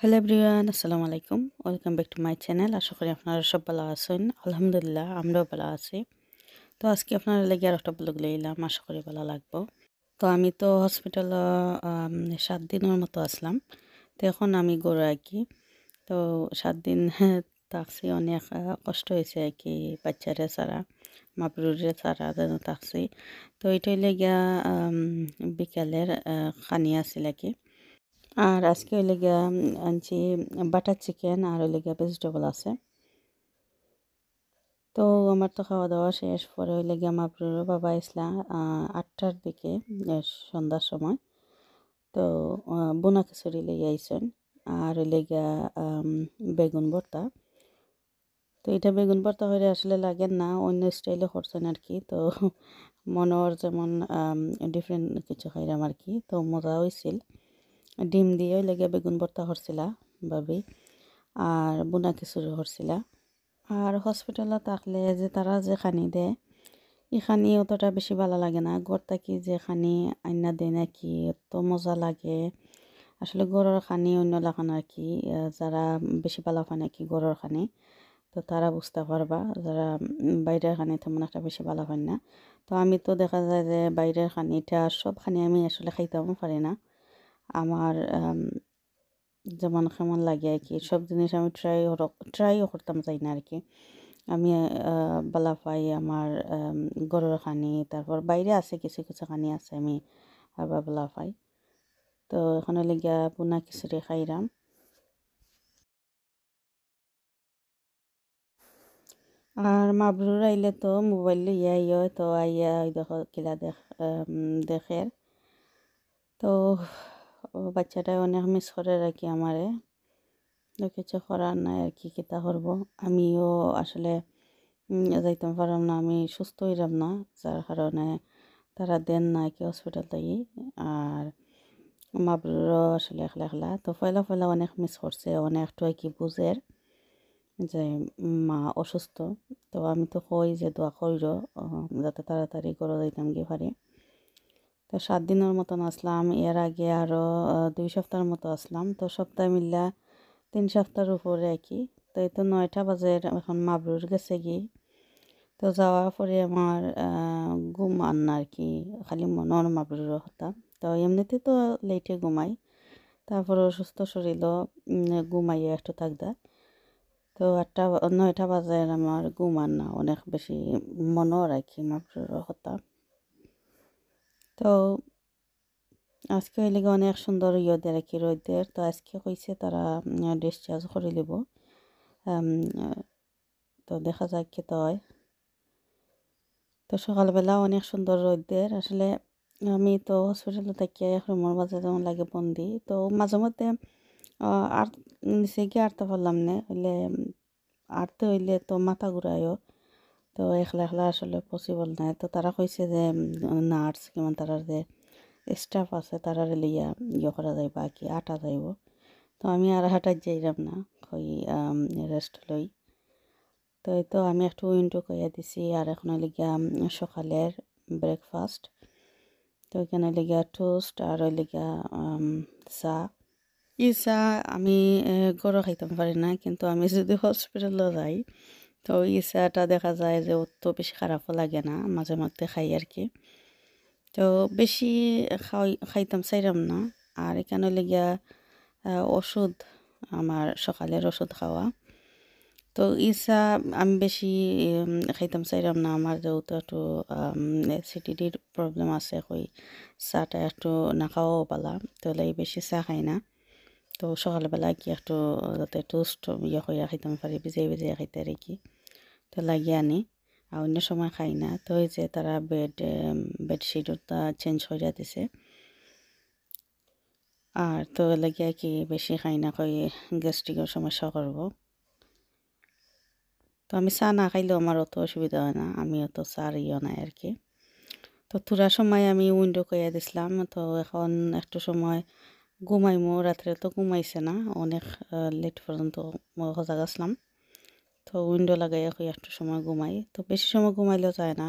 Hello everyone, আসসালামু আলাইকুম। Welcome back to my channel. আশা করি আপনারা সব ভালো আছেন। আলহামদুলিল্লাহ আমরাও ভালো আছি। তো আজকে আপনারা লেগে আর একটা ব্লগ লইলাম, আশা করি ভালো লাগবো। তো আমি তো হসপিটাল 7 দিনের মতো আসলাম। তো এখন আমি গড়ে আর কি। তো 7 দিন থাকছি, অনেক কষ্ট হয়েছে আর কি। বাচ্চারে ছাড়া, মাবরুরে ছাড়া যেন থাকছি। তো এটাই লেগিয়া বিকালের খানি আছিল আর কি। আর আজকে হইলে গিয়া আনছি বাটার চিকেন আর হইলে গিয়া ভেজিটেবল আছে। তো আমার তো খাওয়া দাওয়া শেষ, পরে হইলে গিয়া আমার বাবা আসলা 8টার দিকে, সন্ধ্যার সময়। তো বোনা খিচুড়ি লেগে আইসেন আর হইলে গিয়া বেগুন ভর্তা। তো এটা বেগুন ভর্তা হইলে আসলে লাগে না, অন্য স্টাইলে করছেন আর কি। তো মনোর যেমন ডিফারেন্ট কিছু খাইলাম আর কি। তো মজা হয়েছিল। ডিম দিয়ে লেগে বেগুন ভর্তা করছিলা ভাবি, আর বুনা খিচুড়ি করছিলা। আর হসপিটালে থাকলে যে তারা যে খানি দেয়, এই খানি অতটা বেশি ভালো লাগে না। ঘর থাকি যে খানি আইনা দেয় নাকি এত মজা লাগে। আসলে গরুর খানি অন্য লাগান আর কি। যারা বেশি ভালো পায় নাকি গরুর খানি, তো তারা বুঝতে পারবা। যারা বাইরের খানি তেমন একটা বেশি ভালো পায় না। তো আমি তো দেখা যায় যে বাইরের খানিটা সব খানি আমি আসলে খাইতেও পারি না। আমার যেমন কেমন লাগে আর কি, সব জিনিস আমি ট্রাইও করতাম চাই না আর কি। আমি বালা পাই আমার গরুর খানি, তারপর বাইরে আছে কিছু কিছু খানি আছে আমি আবার বালা পাই। তো এখানে লেগিয়া পুনা খিচুড়ি খাইরাম। আর মাবরুর আইলে তো মোবাইল লইয়া আইয়, তো আইয়া ওই দেখো কিলা দেখে। তো বাচ্চাটা অনেক মিস করে আর কি আমারে। তো কিছু করার নাই আর কি, কিতা করবো। আমিও আসলে যাইতাম পারলাম না, আমি সুস্থ হইলাম না, যার কারণে তারা দেন না কি হসপিটাল থেকে। আর মাবরুরও আসলে একলা একলা, তো পয়লা পয়লা অনেক মিস করছে, অনেকটা আর কি বুঝের যে মা অসুস্থ। তো আমি তো কই যে দোয়া কইর যাতে তাড়াতাড়ি করে যাইতাম গিয়ে পারি। তো 7 দিনের মতন আসলাম। এর আগে আরও 2 সপ্তাহের মতো আসলাম। তো সপ্তাহ মিল্লা 3 সপ্তাহের উপরে আর কি। তো এই তো 9টা বাজে এখন মাবরুর গেছে কি। তো যাওয়ার পরে আমার ঘুম আর না আর কি, খালি মনের মাবরুর হতা। তো এমনিতে তো লেটে ঘুমাই, তারপর অসুস্থ শরীরও ঘুমাইয়া একটু থাকদা। তো 9টা বাজে আমার ঘুম আর না, অনেক বেশি মনের আর কি মাবরুর হতা। তো আজকে হইলে অনেক সুন্দর দেয় আর কি রোদের। তো আজকে কইছে তারা ডিসচার্জ করে লিব। তো দেখা যাক কি তো হয়। তো সকালবেলা অনেক সুন্দর রোদের আসলে। আমি তো হসপিটালে থাকি রুমের মাঝে যেমন লাগে বন্দি, তো মাঝে মধ্যে আর নিচে গিয়ে আরতে পারলাম না, হইলে আরতে হইলে তো মাথা ঘুরাইও। তো একলা একলা আসলে পসিবল নাই। তো তারা কইছে যে নার্স কেমন তারা যে স্টাফ আছে তারা লইয়া করা যাইব আর কি, আটা যাইব। তো আমি আর হাঁটার যাইলাম না, কই রেস্ট লই। তো এই তো আমি একটু উইন্ডো কইয়া দিছি। আর এখন লিগিয়া সকালের ব্রেকফাস্ট। তো এখানে লিগিয়া টোস্ট আর ওই লিগিয়া চা। এই চা আমি গরো খাইতাম পারি না, কিন্তু আমি যদি হসপিটালে যাই তো এই চাটা দেখা যায় যে অত বেশি খারাপও লাগে না, মাঝে মধ্যে খাই আর কি। তো বেশি খাইতাম চাইরাম না। আর এখানে লিগিয়া ওষুধ, আমার সকালের ওষুধ খাওয়া। তো ইসা আমি বেশি খাইতাম চাইরাম না, আমার যেহেতু একটু অ্যাসিডিটির প্রবলেম আছে, কই চাটা একটু না খাওয়াও পালা। তো লাই বেশি চা খাই না। তো সকালবেলা কি একটু যাতে টোস্ট কইরা খাইতাম পারি, ভিজাই ভিজাই খাইতে আর কি। তো লাগিয়ে আনি, আর অন্য সময় খাই না। তো এই যে তারা বেডশিটও তা চেঞ্জ করিয়া দিছে। আর তো লাগিয়ে কি বেশি খাই না, কই গ্যাস্ট্রিকের সমস্যা করব। তো আমি চা না খাইলেও আমার অত অসুবিধা হয় না, আমি অত চার নাই আর কি। তো থোড়া সময় আমি উইন্ডো কইয়া দিছিলাম। তো এখন একটু সময় ঘুমাইমো, রাত্রে তো ঘুমাইছে না, অনেক লেট পর্যন্ত সজাগ আসলাম। তো উইন্ডো লাগাইয়া কই একটু সময় ঘুমাই। তো বেশি সময় ঘুমাইলেও যায় না,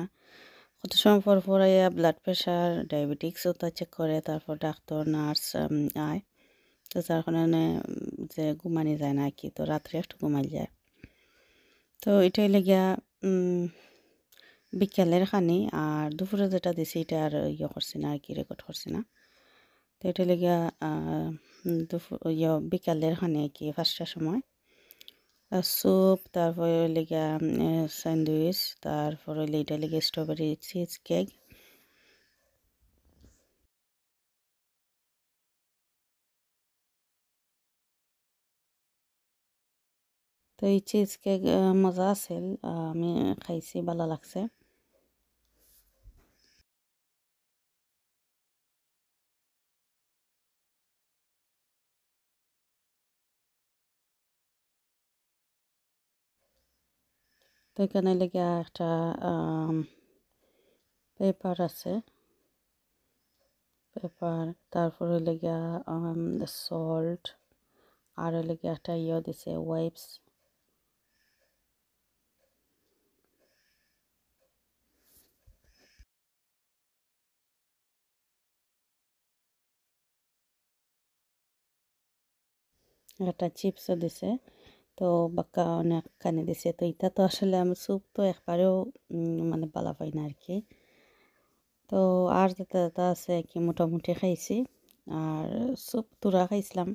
কত সময় পর পর আইয়া ব্লাড প্রেশার ডায়াবেটিক্সও তা চেক করে, তারপর ডাক্তার নার্স আয়। তো যার কারণে যে ঘুমানি যায় না আর কি, তো রাত্রে একটু ঘুমাই যায়। তো এটাই লেগিয়া বিকেলের খানি, আর দুপুরে যেটা দিছি এটা আর ইয়ে করছি না আর কি, রেকর্ড করছি না। তো এটা লেগিয়া দুপুর বিকালের খানি আর কি, 5টার সময় স্যুপ, তারপরে লেগিয়া স্যান্ডউইচ, তারপরে এটা লেগে স্ট্রবেরি চিজ কেক। তো এই চিজ কেক মজা আছিল, আমি খাইছি, ভালো লাগছে। তো এখানে লেগে একটা পেপার আছে, পেপার, তারপরে লেগে সল্ট, আর লেগে একটা ইয়ে দিছে ওয়াইপস। একটা চিপসও দিছে। তো বাক্কা অনেকখানি দিছে। তো এটা তো আসলে আমি স্যুপ তো একবারেও মানে বালা পাই না আর কি। তো আর যেটা যেটা আছে কি মোটামুটি খাইছি, আর স্যুপ তুরা খাইছিলাম,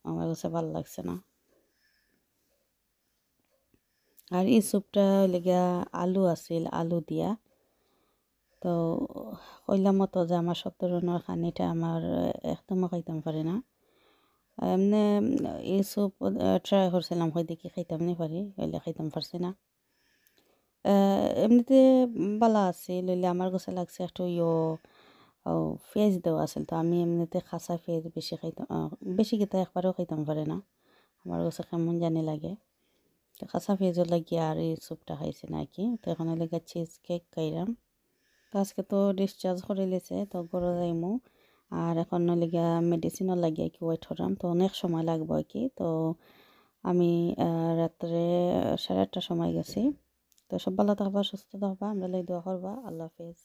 আমার কাছে ভালো লাগছে না। আর এই স্যুপটা লেগা আলু আছিল, আলু দিয়া। তো কইলাম মতো যে আমার সব ধরনের খানিটা আমার একদমও খাইতাম পারি না। এমনি এই স্যুপ ট্রাই করছিলাম, হয় দেখি খাইতাম নি পারি, হইলে খাইতাম পারছি না। এমনিতে বালা আছিল, লইলে আমার কাছে লাগছে একটু পেঁয়াজ দেওয়া আছিল। তো আমি এমনিতে খাসা পেঁয়াজ বেশি খাইতাম, বেশি খেতে একবারেও খাইতাম পারে না, আমার কাছে কেমন জানি লাগে। তো খাসা পেঁয়াজও লাগিয়ে আর এই স্যুপটা খাইছি না কি। তো এখানে লেগে চিজ কেক খাইলাম। তো আজকে তো ডিসচার্জ করে লেছে, তো ঘরে যাইমু। আর এখন লেগে মেডিসিনও লাগিয়ে কি ওয়েট করাম, তো অনেক সময় লাগবে আর কি। তো আমি রাত্রে 8:30টার সময় গেছি। তো সব ভালো থাকবা, সুস্থ থাকবা, আমরা দোয়া করবা। আল্লাহ হাফেজ।